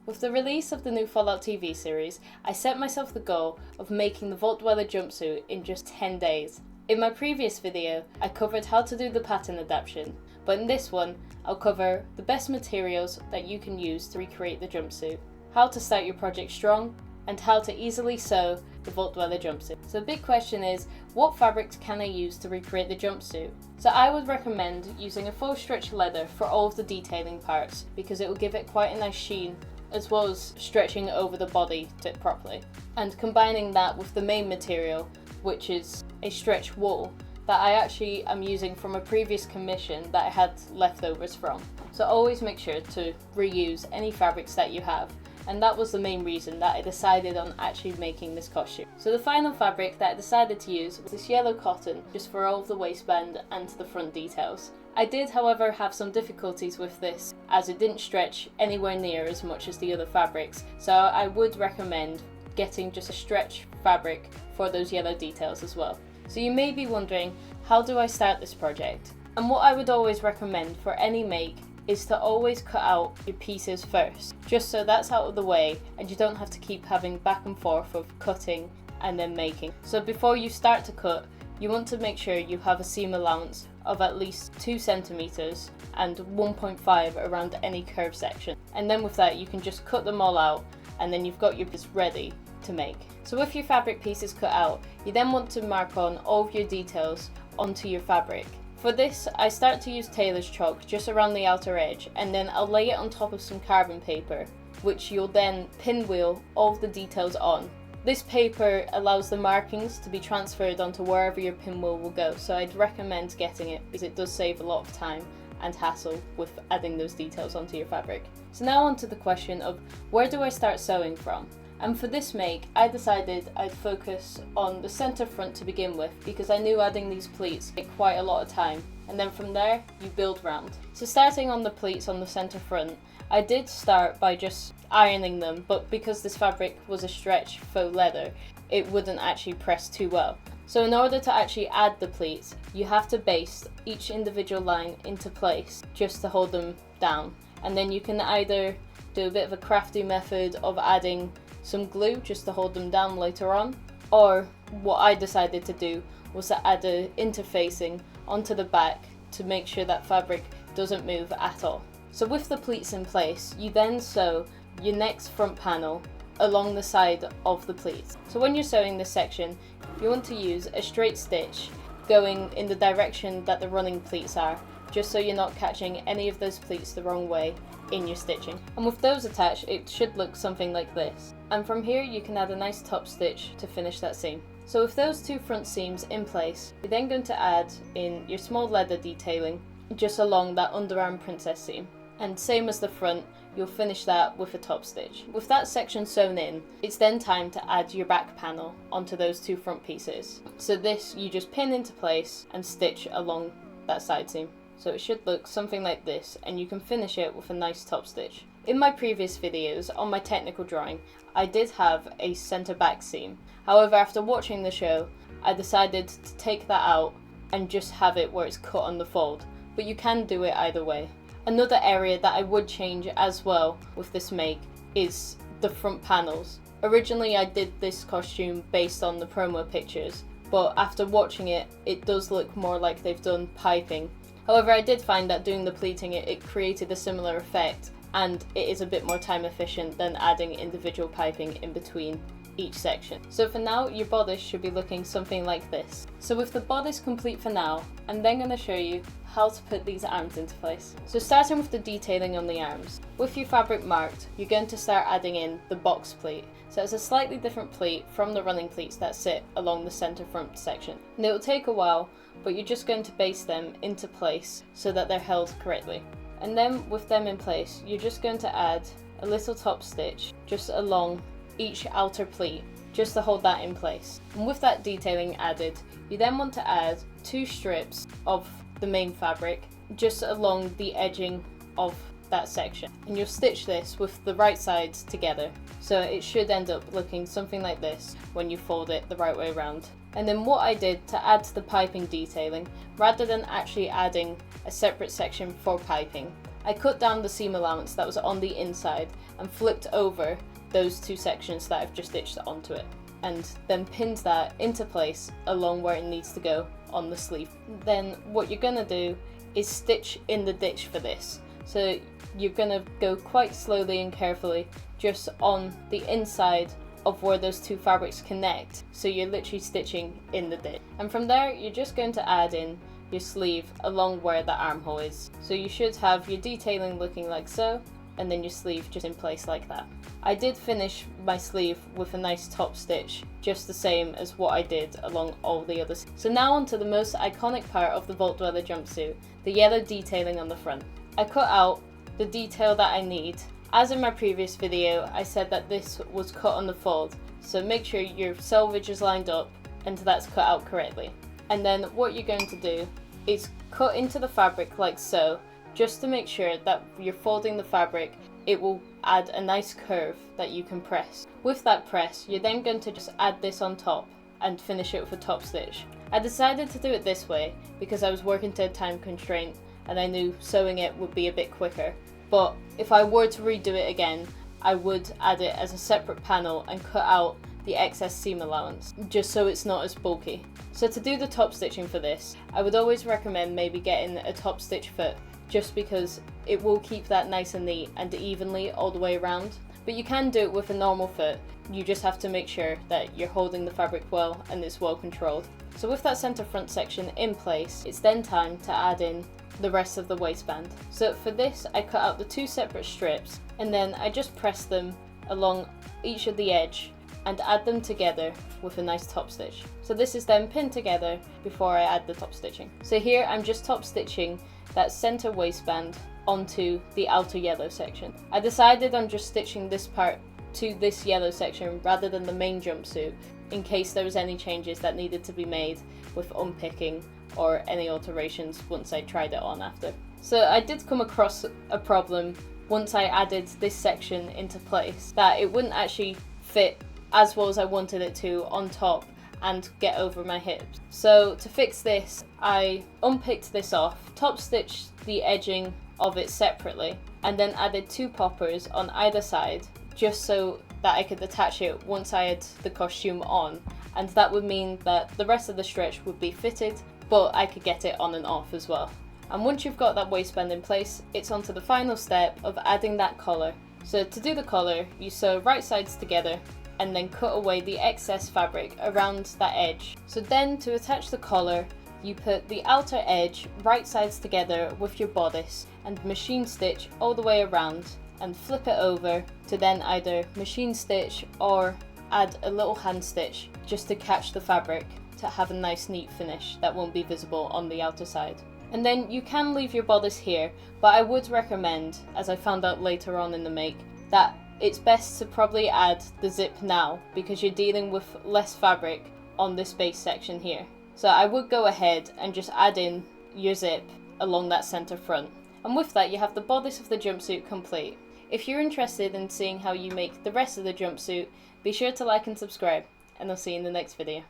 With the release of the new Fallout TV series, I set myself the goal of making the Vault Dweller jumpsuit in just 10 days. In my previous video, I covered how to do the pattern adaptation, but in this one, I'll cover the best materials that you can use to recreate the jumpsuit, how to start your project strong, and how to easily sew the Vault Dweller jumpsuit. So the big question is, what fabrics can I use to recreate the jumpsuit? So I would recommend using a faux stretch leather for all of the detailing parts because it will give it quite a nice sheen, as well as stretching over the body to it properly. And combining that with the main material, which is a stretch wool that I actually am using from a previous commission that I had leftovers from. So always make sure to reuse any fabrics that you have. And that was the main reason that I decided on actually making this costume. So the final fabric that I decided to use was this yellow cotton, just for all of the waistband and the front details. I did, however, have some difficulties with this, as it didn't stretch anywhere near as much as the other fabrics, so I would recommend getting just a stretch fabric for those yellow details as well. So you may be wondering, how do I start this project? And what I would always recommend for any make is to always cut out your pieces first, just so that's out of the way and you don't have to keep having back and forth of cutting and then making. So before you start to cut, you want to make sure you have a seam allowance of at least 2 centimeters and 1.5 around any curved section. And then with that, you can just cut them all out and then you've got your piece ready to make. So with your fabric pieces cut out, you then want to mark on all of your details onto your fabric. For this, I start to use tailor's chalk just around the outer edge, and then I'll lay it on top of some carbon paper, which you'll then pinwheel all of the details on. This paper allows the markings to be transferred onto wherever your pinwheel will go, so I'd recommend getting it because it does save a lot of time and hassle with adding those details onto your fabric. So now on to the question of, where do I start sewing from? And for this make, I decided I'd focus on the centre front to begin with because I knew adding these pleats take quite a lot of time, and then from there you build round. So starting on the pleats on the centre front, I did start by just ironing them, but because this fabric was a stretch faux leather, it wouldn't actually press too well. So in order to actually add the pleats, you have to baste each individual line into place just to hold them down. And then you can either do a bit of a crafty method of adding some glue just to hold them down later on, or what I decided to do was to add a interfacing onto the back to make sure that fabric doesn't move at all. So with the pleats in place, you then sew your next front panel along the side of the pleats. So when you're sewing this section, you want to use a straight stitch going in the direction that the running pleats are, just so you're not catching any of those pleats the wrong way in your stitching. And with those attached, it should look something like this. And from here you can add a nice top stitch to finish that seam. So with those two front seams in place, you're then going to add in your small leather detailing just along that underarm princess seam. And same as the front, you'll finish that with a top stitch. With that section sewn in, it's then time to add your back panel onto those two front pieces. So this you just pin into place and stitch along that side seam. So it should look something like this, and you can finish it with a nice top stitch. In my previous videos on my technical drawing, I did have a centre back seam. However, after watching the show, I decided to take that out and just have it where it's cut on the fold, but you can do it either way. Another area that I would change as well with this make is the front panels. Originally I did this costume based on the promo pictures, but after watching it, it does look more like they've done piping. However, I did find that doing the pleating it created a similar effect, and it is a bit more time efficient than adding individual piping in between each section. So for now, your bodice should be looking something like this. So with the bodice complete for now, I'm then going to show you how to put these arms into place. So starting with the detailing on the arms. With your fabric marked, you're going to start adding in the box pleat. So it's a slightly different pleat from the running pleats that sit along the centre front section. And it will take a while, but you're just going to baste them into place so that they're held correctly. And then with them in place, you're just going to add a little top stitch just along each outer pleat, just to hold that in place. And with that detailing added, you then want to add 2 strips of the main fabric just along the edging of that section. And you'll stitch this with the right sides together. So it should end up looking something like this when you fold it the right way around. And then what I did to add to the piping detailing, rather than actually adding a separate section for piping, I cut down the seam allowance that was on the inside and flipped over those two sections that I've just stitched onto it, and then pinned that into place along where it needs to go on the sleeve. Then what you're gonna do is stitch in the ditch for this. So you're gonna go quite slowly and carefully just on the inside of where those two fabrics connect. So you're literally stitching in the ditch. And from there, you're just going to add in your sleeve along where the armhole is. So you should have your detailing looking like so, and then your sleeve just in place like that. I did finish my sleeve with a nice top stitch, just the same as what I did along all the others. So now onto the most iconic part of the Vault Dweller jumpsuit, the yellow detailing on the front. I cut out the detail that I need. As in my previous video, I said that this was cut on the fold, so make sure your selvage is lined up and that's cut out correctly. And then what you're going to do is cut into the fabric like so, just to make sure that you're folding the fabric. It will add a nice curve that you can press. With that press, you're then going to just add this on top and finish it with a top stitch. I decided to do it this way because I was working to a time constraint and I knew sewing it would be a bit quicker. But if I were to redo it again, I would add it as a separate panel and cut out the excess seam allowance, just so it's not as bulky. So to do the top stitching for this, I would always recommend maybe getting a top stitch foot, just because it will keep that nice and neat and evenly all the way around. But you can do it with a normal foot, you just have to make sure that you're holding the fabric well and it's well controlled. So with that centre front section in place, it's then time to add in the rest of the waistband. So for this, I cut out the two separate strips and then I just press them along each of the edge and add them together with a nice top stitch. So this is then pinned together before I add the top stitching. So here I'm just top stitching that center waistband onto the outer yellow section. I decided on just stitching this part to this yellow section rather than the main jumpsuit, in case there was any changes that needed to be made with unpicking or any alterations once I tried it on after. So I did come across a problem once I added this section into place, that it wouldn't actually fit as well as I wanted it to on top and get over my hips. So to fix this, I unpicked this off, top stitched the edging of it separately, and then added two poppers on either side, just so that I could attach it once I had the costume on, and that would mean that the rest of the stretch would be fitted, but I could get it on and off as well. And once you've got that waistband in place, it's on to the final step of adding that collar. So to do the collar, you sew right sides together and then cut away the excess fabric around that edge. So then to attach the collar, you put the outer edge right sides together with your bodice and machine stitch all the way around and flip it over to then either machine stitch or add a little hand stitch just to catch the fabric to have a nice neat finish that won't be visible on the outer side. And then you can leave your bodice here, but I would recommend, as I found out later on in the make, that it's best to probably add the zip now because you're dealing with less fabric on this base section here. So I would go ahead and just add in your zip along that center front. And with that, you have the bodice of the jumpsuit complete. If you're interested in seeing how you make the rest of the jumpsuit, be sure to like and subscribe, and I'll see you in the next video.